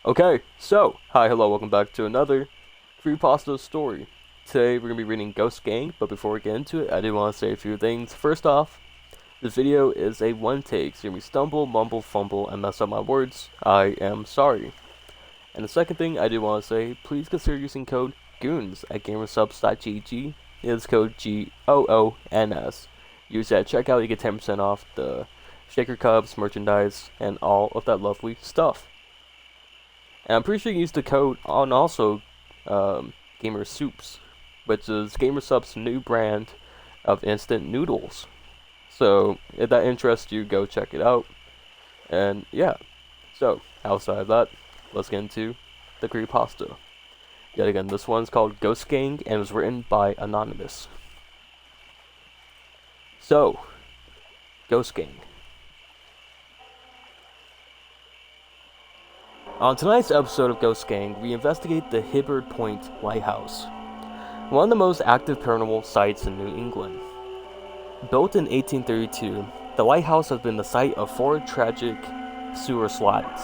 Okay, so, hi, hello, welcome back to another Creepypasta story. Today we're going to be reading Ghost Gang, but before we get into it, I do want to say a few things. First off, this video is a one take, so if you stumble, mumble, fumble, and mess up my words, I am sorry. And the second thing I do want to say, please consider using code GOONS at gamersubs.gg. It is code GOONS. Use that at checkout, you get 10% off the Shaker Cubs, merchandise, and all of that lovely stuff. And I'm pretty sure you can use the code on also Gamer Soups, which is GamerSup's new brand of instant noodles. So if that interests you, go check it out. And yeah, so outside of that, let's get into the creepypasta. Yet again, this one's called Ghost Gang and was written by Anonymous. So, Ghost Gang. On tonight's episode of Ghost Gang, we investigate the Hibbard Point Lighthouse, one of the most active paranormal sites in New England. Built in 1832, the lighthouse has been the site of 4 tragic sewer slides.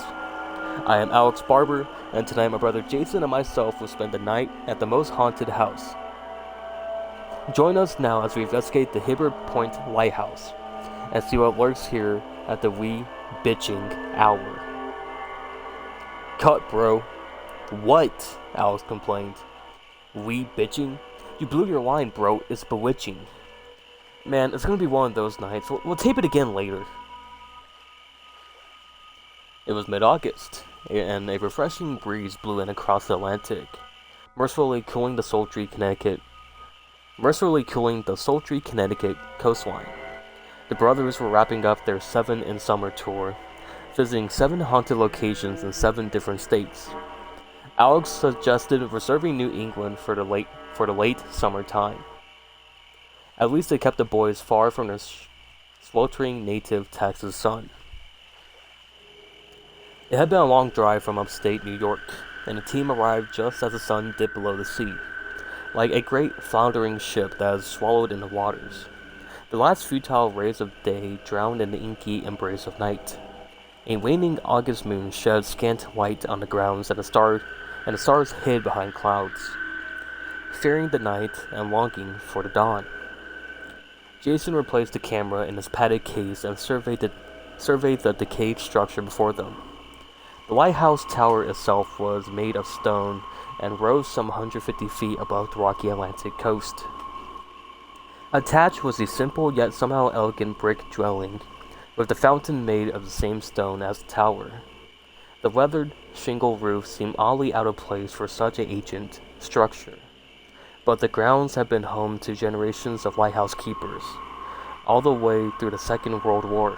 I am Alex Barber, and tonight my brother Jason and myself will spend the night at the most haunted house. Join us now as we investigate the Hibbard Point Lighthouse and see what lurks here at the wee bitching hour. Cut, bro. What? Alex complained. We bitching? You blew your line, bro. It's bewitching. Man, it's gonna be one of those nights. We'll tape it again later. It was mid-August, and a refreshing breeze blew in across the Atlantic, mercifully cooling the sultry Connecticut coastline. The brothers were wrapping up their 7 in Summer tour, visiting 7 haunted locations in 7 different states. Alex suggested reserving New England for the late summertime. At least it kept the boys far from their sweltering native Texas sun. It had been a long drive from upstate New York, and the team arrived just as the sun dipped below the sea, like a great floundering ship that is swallowed in the waters. The last futile rays of day drowned in the inky embrace of night. A waning August moon shed scant light on the grounds, and the stars hid behind clouds, fearing the night and longing for the dawn. Jason replaced the camera in his padded case and surveyed the decayed structure before them. The lighthouse tower itself was made of stone and rose some 150 feet above the rocky Atlantic coast. Attached was a simple yet somehow elegant brick dwelling, with the fountain made of the same stone as the tower. The weathered shingle roof seemed oddly out of place for such an ancient structure, but the grounds had been home to generations of lighthouse keepers, all the way through the Second World War.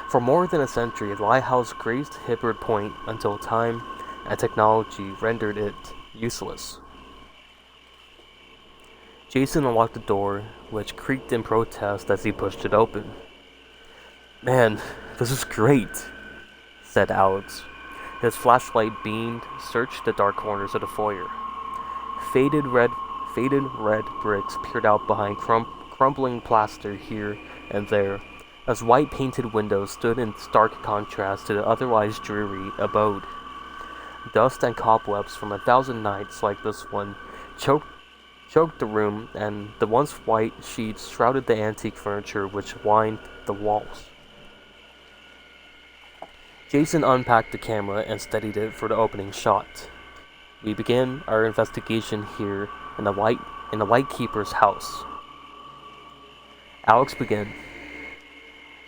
For more than a century, the lighthouse graced Hibbard Point until time and technology rendered it useless. Jason unlocked the door, which creaked in protest as he pushed it open. "Man, this is great," said Alex. His flashlight beamed, searched the dark corners of the foyer. Faded red bricks peered out behind crumbling plaster here and there, as white painted windows stood in stark contrast to the otherwise dreary abode. Dust and cobwebs from 1,000 nights like this one choked the room, and the once white sheets shrouded the antique furniture which lined the walls. Jason unpacked the camera and steadied it for the opening shot. We began our investigation here in the lightkeeper's house. Alex began.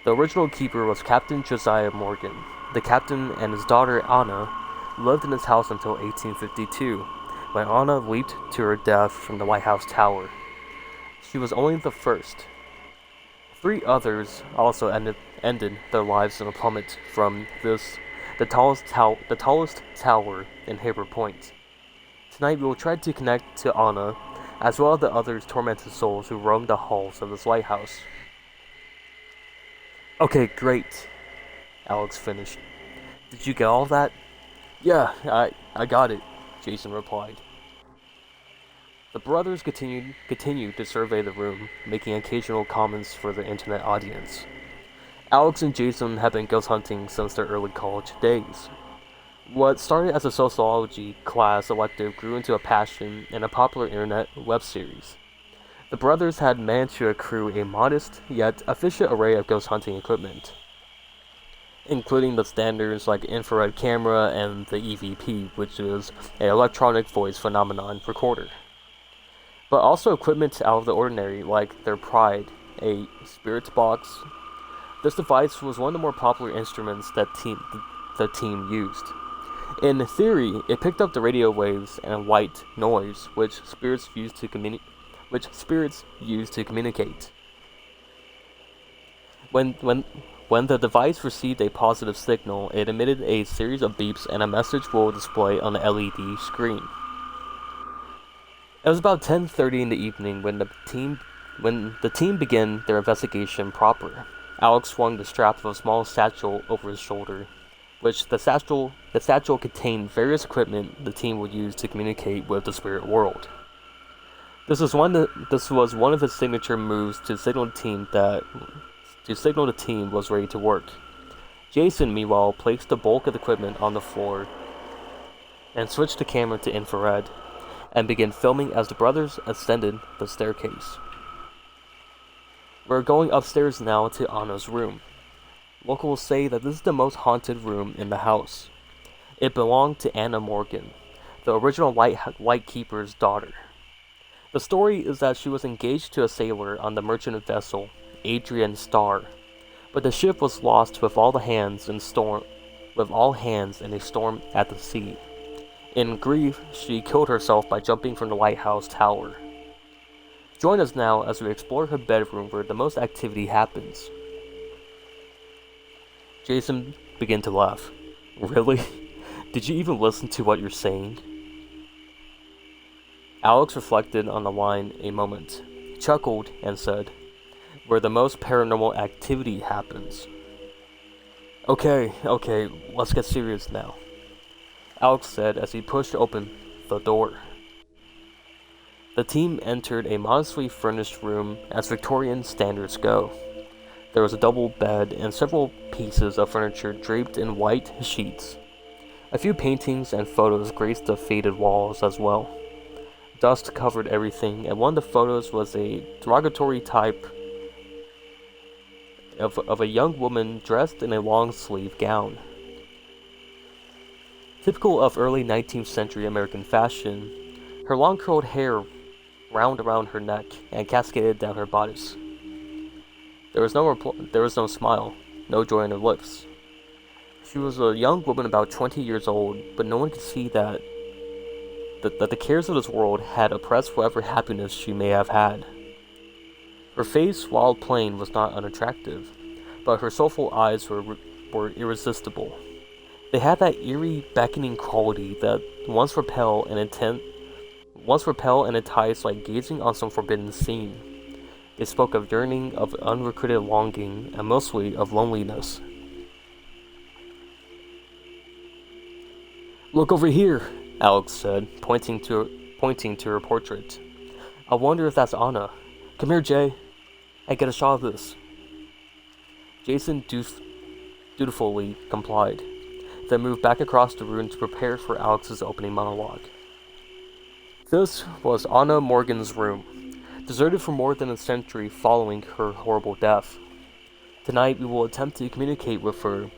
The original keeper was Captain Josiah Morgan. The captain and his daughter Anna lived in his house until 1852, when Anna leaped to her death from the lighthouse tower. She was only the first. 3 others also ended their lives in a plummet from the tallest tower in Hibbard Point. Tonight we will try to connect to Anna, as well as the other tormented souls who roam the halls of this lighthouse. "Okay, great," Alex finished. "Did you get all that?" "Yeah, I got it," Jason replied. The brothers continued to survey the room, making occasional comments for the internet audience. Alex and Jason have been ghost hunting since their early college days. What started as a sociology class elective grew into a passion and a popular internet web series. The brothers had managed to accrue a modest yet efficient array of ghost hunting equipment, including the standards like infrared camera and the EVP, which is an electronic voice phenomenon recorder, but also equipment out of the ordinary like their Pride, a spirits box. This device was one of the more popular instruments that the team used. In theory, it picked up the radio waves and white noise, which spirits used to communicate. When the device received a positive signal, it emitted a series of beeps and a message will display on the LED screen. It was about 10:30 in the evening when the team began their investigation proper. Alex swung the strap of a small satchel over his shoulder, which the satchel contained various equipment the team would use to communicate with the spirit world. This was one of his signature moves to signal the team was ready to work. Jason, meanwhile, placed the bulk of the equipment on the floor and switched the camera to infrared and began filming as the brothers ascended the staircase. We're going upstairs now to Anna's room. Locals say that this is the most haunted room in the house. It belonged to Anna Morgan, the original lightkeeper's daughter. The story is that she was engaged to a sailor on the merchant vessel Adrian Star, but the ship was lost with all hands in a storm at the sea. In grief, she killed herself by jumping from the lighthouse tower. Join us now as we explore her bedroom where the most activity happens. Jason began to laugh. Really? Did you even listen to what you're saying? Alex reflected on the line a moment, chuckled, and said, where the most paranormal activity happens. Okay, let's get serious now, Alex said as he pushed open the door. The team entered a modestly furnished room as Victorian standards go. There was a double bed and several pieces of furniture draped in white sheets. A few paintings and photos graced the faded walls as well. Dust covered everything, and one of the photos was a derogatory type of a young woman dressed in a long-sleeve gown. Typical of early 19th century American fashion, her long curled hair wound around her neck and cascaded down her bodice. There was no smile, no joy in her lips. She was a young woman about 20 years old, but no one could see that the cares of this world had oppressed whatever happiness she may have had. Her face, while plain, was not unattractive, but her soulful eyes were irresistible. They had that eerie, beckoning quality that once repel and entice like gazing on some forbidden scene. They spoke of yearning, of unrecruited longing, and mostly of loneliness. Look over here, Alex said, pointing to her portrait. I wonder if that's Anna. Come here, Jay. Hey, get a shot of this. Jason dutifully complied, then moved back across the room to prepare for Alex's opening monologue. This was Anna Morgan's room, deserted for more than a century following her horrible death. Tonight we will attempt to communicate with her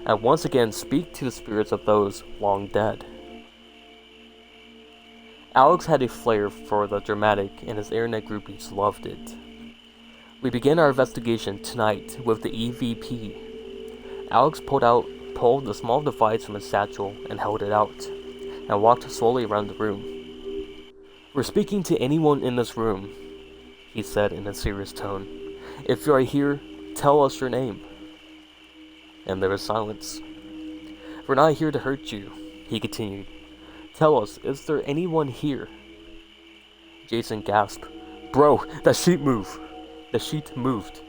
and once again speak to the spirits of those long dead. Alex had a flair for the dramatic, and his internet groupies loved it. We begin our investigation tonight with the EVP. Alex pulled the small device from his satchel and held it out, and walked slowly around the room. We're speaking to anyone in this room, he said in a serious tone. If you are here, tell us your name. And there was silence. We're not here to hurt you, he continued. Tell us, is there anyone here? Jason gasped. Bro, that sheet moved. The sheet moved.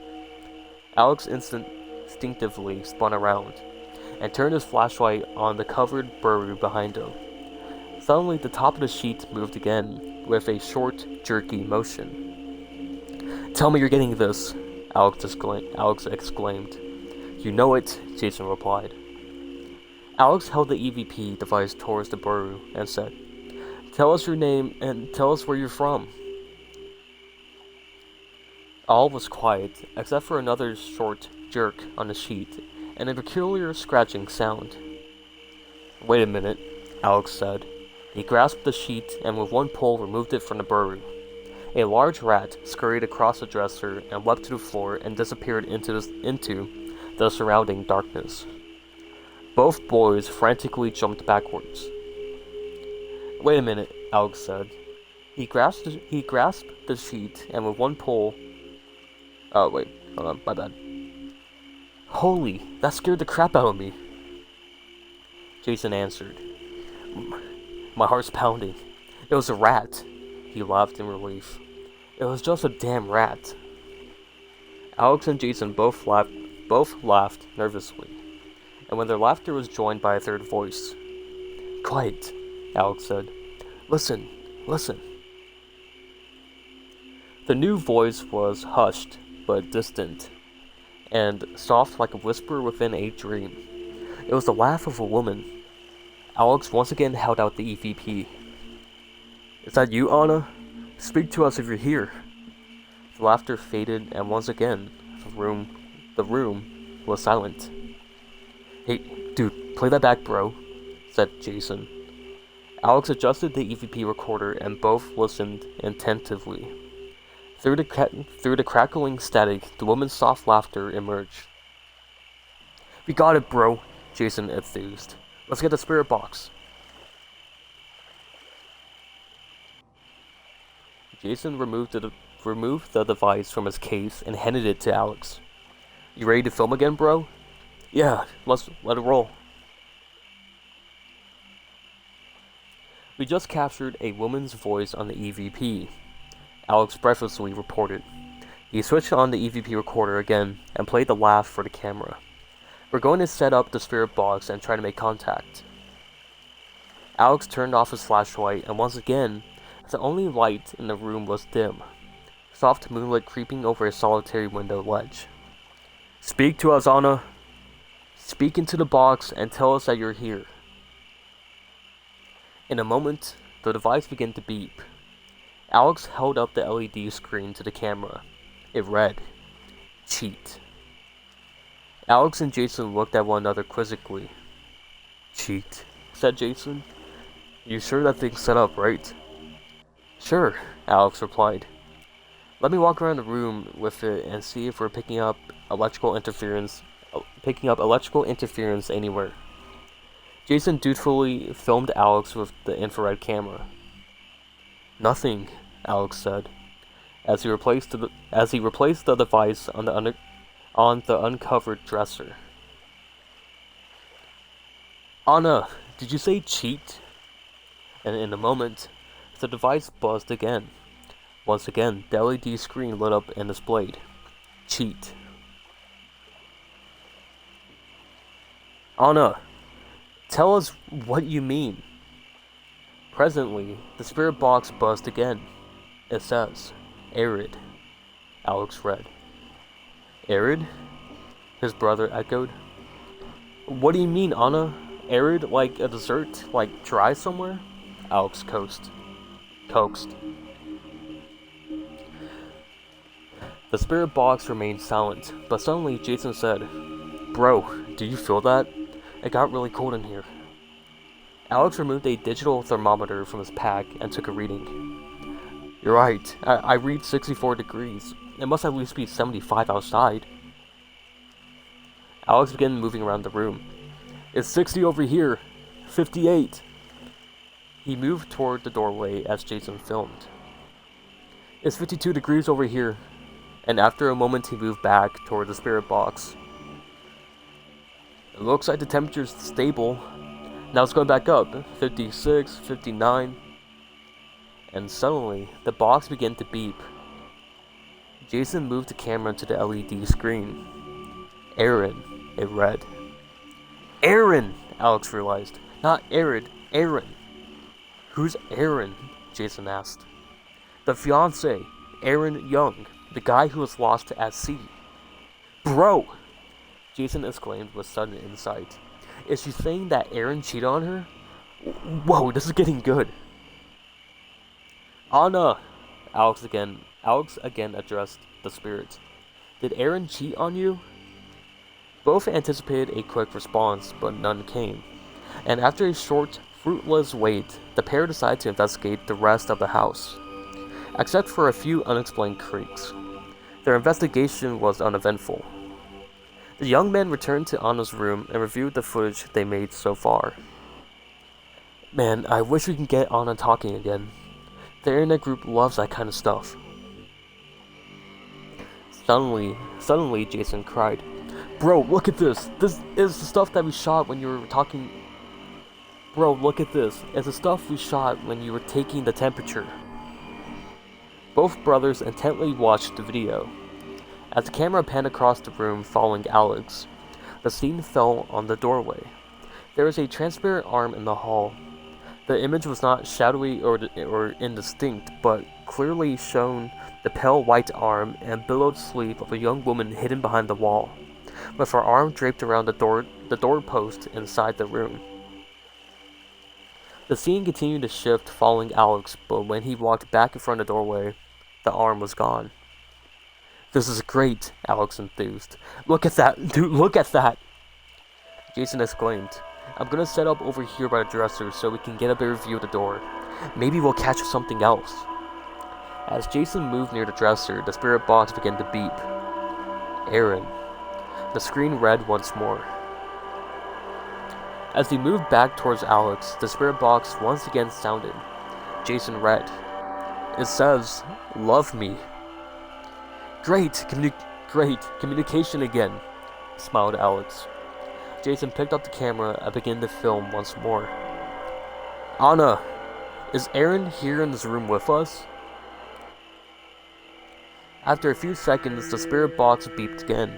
Alex instinctively spun around and turned his flashlight on the covered brewery behind him. Suddenly, the top of the sheet moved again, with a short, jerky motion. Tell me you're getting this, Alex exclaimed. You know it, Jason replied. Alex held the EVP device towards the burrow and said, "Tell us your name and tell us where you're from." All was quiet, except for another short jerk on the sheet and a peculiar scratching sound. "Wait a minute," Alex said. He grasped the sheet and with one pull removed it from the burrow. A large rat scurried across the dresser and leapt to the floor and disappeared into the surrounding darkness. Both boys frantically jumped backwards. "Wait a minute," Alex said. He grasped the sheet and with one pull... Oh, wait. Hold on. My bad. "Holy, that scared the crap out of me," Jason answered. "My heart's pounding. It was a rat." He laughed in relief. "It was just a damn rat." Alex and Jason both laughed nervously, and when their laughter was joined by a third voice. "Quiet," Alex said. "Listen, listen." The new voice was hushed, but distant, and soft like a whisper within a dream. It was the laugh of a woman. Alex once again held out the EVP. "Is that you, Anna? Speak to us if you're here." The laughter faded, and once again, the room was silent. "Hey, dude, play that back, bro," said Jason. Alex adjusted the EVP recorder, and both listened attentively. Through the crackling static, the woman's soft laughter emerged. "We got it, bro," Jason enthused. "Let's get the spirit box." Jason removed the device from his case and handed it to Alex. "You ready to film again, bro?" "Yeah, let's let it roll." "We just captured a woman's voice on the EVP," Alex breathlessly reported. He switched on the EVP recorder again and played the laugh for the camera. "We're going to set up the spirit box and try to make contact." Alex turned off his flashlight, and once again, the only light in the room was dim, soft moonlight creeping over a solitary window ledge. "Speak to us, Anna. Speak into the box and tell us that you're here." In a moment, the device began to beep. Alex held up the LED screen to the camera. It read, "Cheat." Alex and Jason looked at one another quizzically. "Cheat," said Jason. "You sure that thing's set up, right?" "Sure," Alex replied. "Let me walk around the room with it and see if we're picking up electrical interference anywhere." Jason dutifully filmed Alex with the infrared camera. "Nothing," Alex said, as he replaced the device on the uncovered dresser. "Anna, did you say cheat?" And in a moment, the device buzzed again. Once again, the LED screen lit up and displayed, "Cheat." "Anna, tell us what you mean." Presently, the spirit box buzzed again. It says, "Arid," Alex read. "Arid?" his brother echoed. "What do you mean, Anna? Arid like a desert? Like dry somewhere?" Alex coaxed. The spirit box remained silent, but suddenly Jason said, "Bro, do you feel that? It got really cold in here." Alex removed a digital thermometer from his pack and took a reading. "You're right, I read 64 degrees. It must at least be 75 outside." Alex began moving around the room. "It's 60 over here. 58. He moved toward the doorway as Jason filmed. "It's 52 degrees over here." And after a moment he moved back toward the spirit box. "It looks like the temperature's stable. Now it's going back up. 56, 59. And suddenly, the box began to beep. Jason moved the camera to the LED screen. "Aaron," it read. "Aaron!" Alex realized. "Not Arid, Aaron." "Who's Aaron?" Jason asked. "The fiancé, Aaron Young, the guy who was lost at sea." "Bro!" Jason exclaimed with sudden insight. Is she saying that Aaron cheated on her? Whoa, this is getting good. Anna! Alex again addressed the spirit. Did Aaron cheat on you? Both anticipated a quick response, but none came. And after a short, fruitless wait, the pair decided to investigate the rest of the house, except for a few unexplained creaks. Their investigation was uneventful. The young men returned to Anna's room and reviewed the footage they made so far. Man, I wish we could get Anna talking again. The internet group loves that kind of stuff. Suddenly, Jason cried. Bro, look at this! This is the stuff that we shot when you were talking... Bro, look at this. It's the stuff we shot when you were taking the temperature. Both brothers intently watched the video. As the camera panned across the room following Alex, the scene fell on the doorway. There was a transparent arm in the hall. The image was not shadowy or indistinct, but clearly shown the pale white arm and billowed sleeve of a young woman hidden behind the wall, with her arm draped around the doorpost inside the room. The scene continued to shift following Alex, but when he walked back in front of the doorway, the arm was gone. This is great, Alex enthused. Look at that, dude, look at that! Jason exclaimed. I'm gonna set up over here by the dresser so we can get a better view of the door. Maybe we'll catch something else. As Jason moved near the dresser, the spirit box began to beep. Aaron. The screen read once more. As he moved back towards Alex, the spirit box once again sounded. Jason read. It says, love me. Great communication again, smiled Alex. Jason picked up the camera and began to film once more. Anna, is Aaron here in this room with us? After a few seconds, the spirit box beeped again.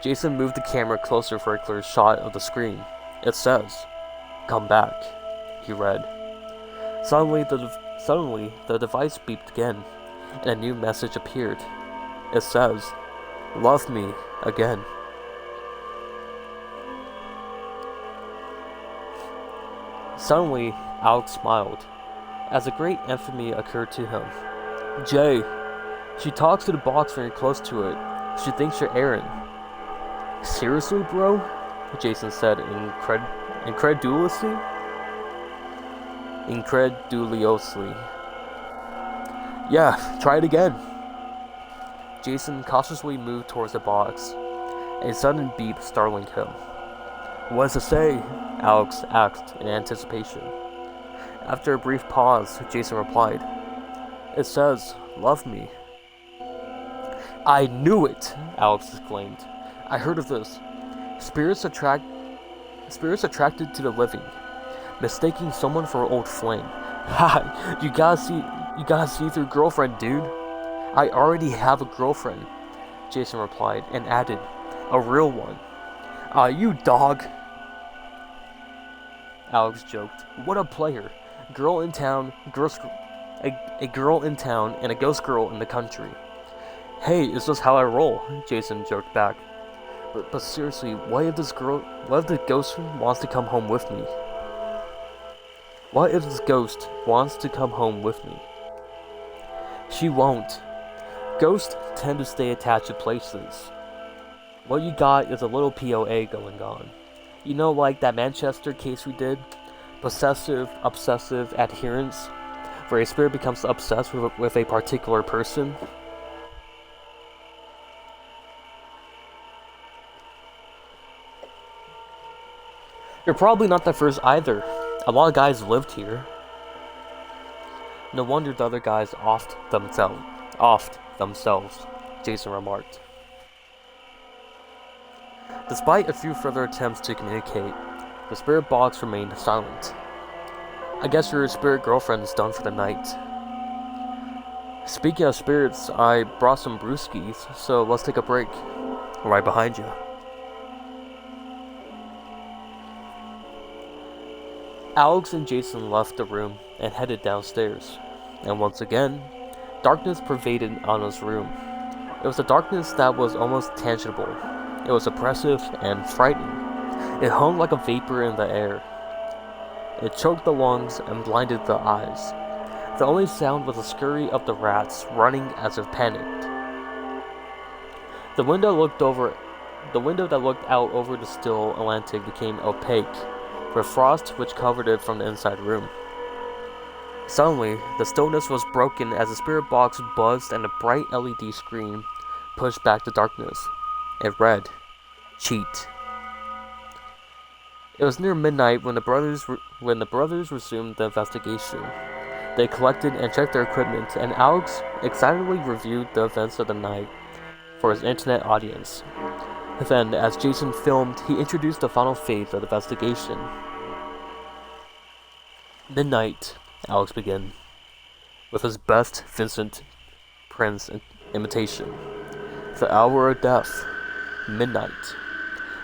Jason moved the camera closer for a clear shot of the screen. It says, come back, he read. Suddenly, the device beeped again, and a new message appeared. It says, love me again. Suddenly, Alex smiled, as a great infamy occurred to him. Jay, she talks to the box when you're close to it. She thinks you're Aaron. Seriously, bro? Jason said incredulously. Yeah, try it again. Jason cautiously moved towards the box, a sudden beep startling him. What does it say? Alex asked in anticipation. After a brief pause, Jason replied, It says, love me. I knew it, Alex exclaimed. I heard of this. Spirits attracted to the living, mistaking someone for an old flame. Ha! You gotta see through girlfriend, dude. I already have a girlfriend, Jason replied, and added, a real one. You dog. Alex joked. What a player. Girl in town, a girl in town, and a ghost girl in the country. Hey, it's just how I roll, Jason joked back. But seriously, what if the ghost wants to come home with me? What if this ghost wants to come home with me? She won't. Ghosts tend to stay attached to places. What you got is a little POA going on. You know, like that Manchester case we did? Possessive-obsessive adherence, where a spirit becomes obsessed with a particular person. You're probably not the first either. A lot of guys lived here. No wonder the other guys offed themselves, Jason remarked. Despite a few further attempts to communicate, the spirit box remained silent. I guess your spirit girlfriend is done for the night. Speaking of spirits, I brought some brewskis, so let's take a break. Right behind you. Alex and Jason left the room and headed downstairs, and once again, darkness pervaded Anna's room. It was a darkness that was almost tangible. It was oppressive and frightening. It hung like a vapor in the air. It choked the lungs and blinded the eyes. The only sound was the scurry of the rats running as if panicked. The window that looked out over the still Atlantic became opaque, with frost which covered it from the inside room. Suddenly, the stillness was broken as the spirit box buzzed and a bright LED screen pushed back the darkness. It read, "Cheat." It was near midnight when the brothers resumed the investigation. They collected and checked their equipment, and Alex excitedly reviewed the events of the night for his internet audience. Then, as Jason filmed, he introduced the final phase of the investigation. "Midnight," Alex began, with his best Vincent Prince imitation. "The hour of death. Midnight.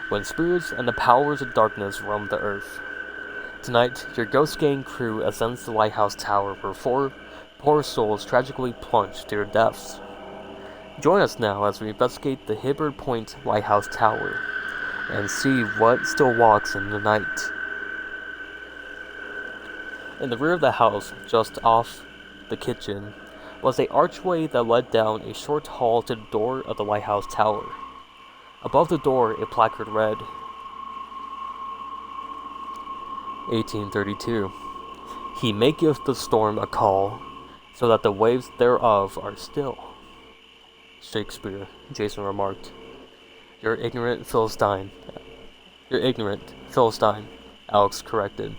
When spirits and the powers of darkness roam the earth. Tonight, your ghost gang crew ascends the lighthouse tower where 4 poor souls tragically plunged to their deaths. Join us now as we investigate the Hibbard Point Lighthouse Tower and see what still walks in the night." In the rear of the house, just off the kitchen, was an archway that led down a short hall to the door of the lighthouse tower. Above the door, a placard read, 1832. "He maketh the storm a call, so that the waves thereof are still." Shakespeare, Jason remarked. You're ignorant, Philistine," Alex corrected.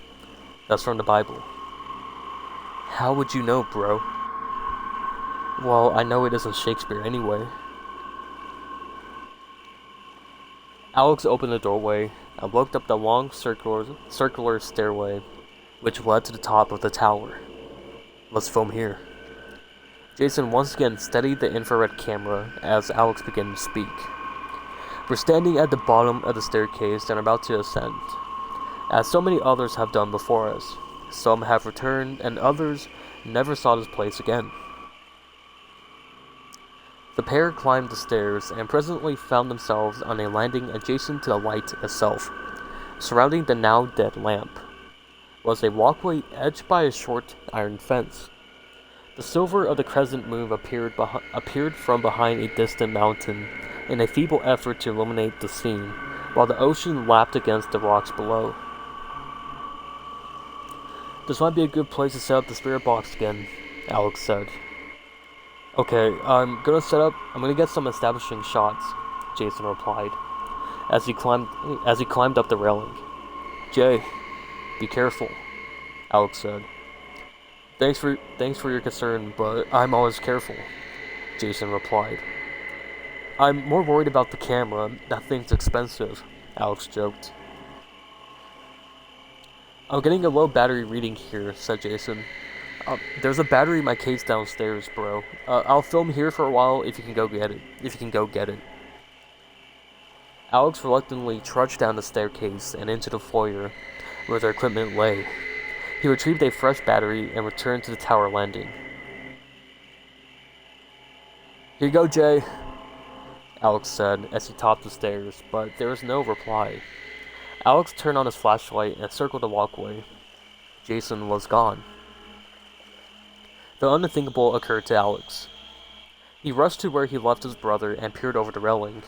"That's from the Bible." "How would you know, bro?" "Well, I know it isn't Shakespeare anyway." Alex opened the doorway and looked up the long circular stairway which led to the top of the tower. "Let's film here." Jason once again steadied the infrared camera as Alex began to speak. "We're standing at the bottom of the staircase and are about to ascend, as so many others have done before us. Some have returned, and others never saw this place again." The pair climbed the stairs and presently found themselves on a landing adjacent to the light itself. Surrounding the now dead lamp was a walkway edged by a short iron fence. The silver of the crescent moon appeared from behind a distant mountain in a feeble effort to illuminate the scene, while the ocean lapped against the rocks below. "This might be a good place to set up the spirit box again," Alex said. "Okay, I'm gonna get some establishing shots," Jason replied, as he climbed up the railing. "Jay, be careful," Alex said. Thanks for your concern, but I'm always careful," Jason replied. "I'm more worried about the camera. That thing's expensive," Alex joked. "I'm getting a low battery reading here," said Jason. There's a battery in my case downstairs, bro. I'll film here for a while if you can go get it. Alex reluctantly trudged down the staircase and into the foyer where their equipment lay. He retrieved a fresh battery and returned to the tower landing. "Here you go, Jay," Alex said as he topped the stairs, but there was no reply. Alex turned on his flashlight and circled the walkway. Jason was gone. The unthinkable occurred to Alex. He rushed to where he left his brother and peered over the railing.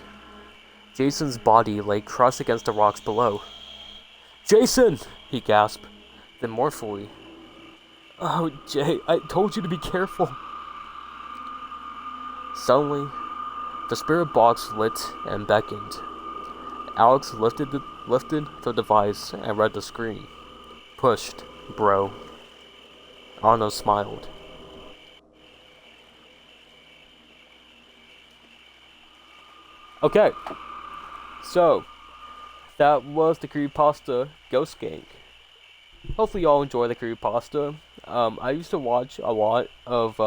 Jason's body lay crushed against the rocks below. "Jason!" he gasped. Then mournfully, "Oh, Jay, I told you to be careful." Suddenly, the spirit box lit and beckoned. Alex lifted the device and read the screen. "Pushed, bro." Arno smiled. Okay, so that was the Creepypasta Ghost Gang. Hopefully y'all enjoy the Creepypasta. I used to watch a lot of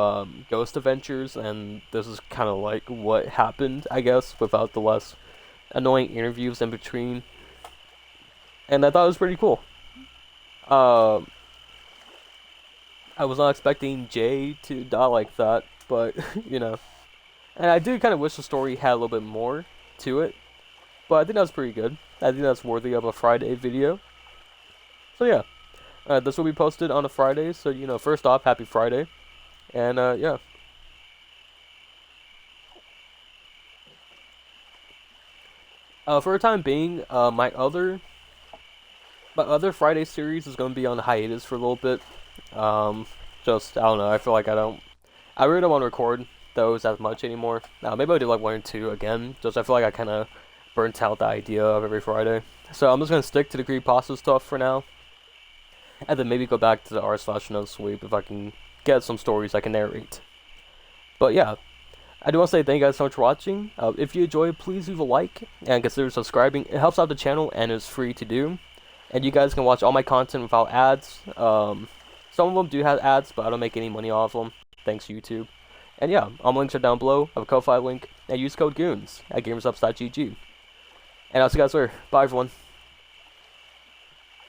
Ghost Adventures, and this is kind of like what happened, I guess, without the less annoying interviews in between. And I thought it was pretty cool. I was not expecting Jay to die like that, but, you know. And I do kind of wish the story had a little bit more to it. but I think that's pretty good. I think that's worthy of a Friday video. So yeah, this will be posted on a Friday. So first off, happy Friday, and yeah. For the time being, my other Friday series is going to be on hiatus for a little bit. Just I don't know. I feel like I really don't want to record those as much anymore. Maybe I'll do like 1 or 2 again. Just I feel like I kind of burnt out the idea of every Friday. So I'm just gonna stick to the creepypasta stuff for now, and then maybe go back to the r/nosleep if I can get some stories I can narrate. But yeah, I do want to say thank you guys so much for watching. If you enjoyed, please leave a like and consider subscribing. It helps out the channel and is free to do. And you guys can watch all my content without ads. Some of them do have ads, but I don't make any money off them. Thanks, YouTube. And yeah, all my links are down below. I have a Ko-Fi link. And use code GOONS at gamersups.gg. And I'll see you guys later. Bye, everyone.